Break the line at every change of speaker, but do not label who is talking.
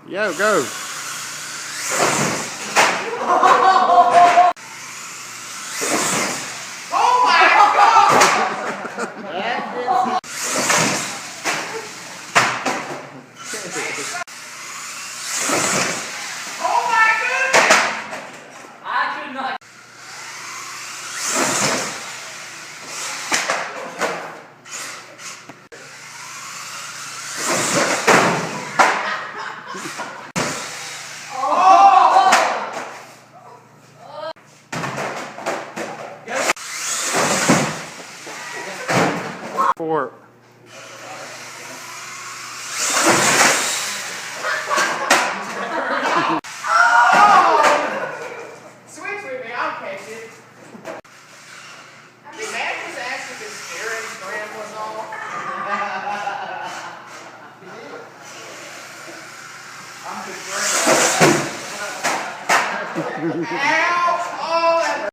Yo, go.
Oh my God! Oh my goodness! I could not.
Four.
Switch with me, I'll catch it. I mean, that was actually the scariest Graham was on. I'm the Graham. Ow!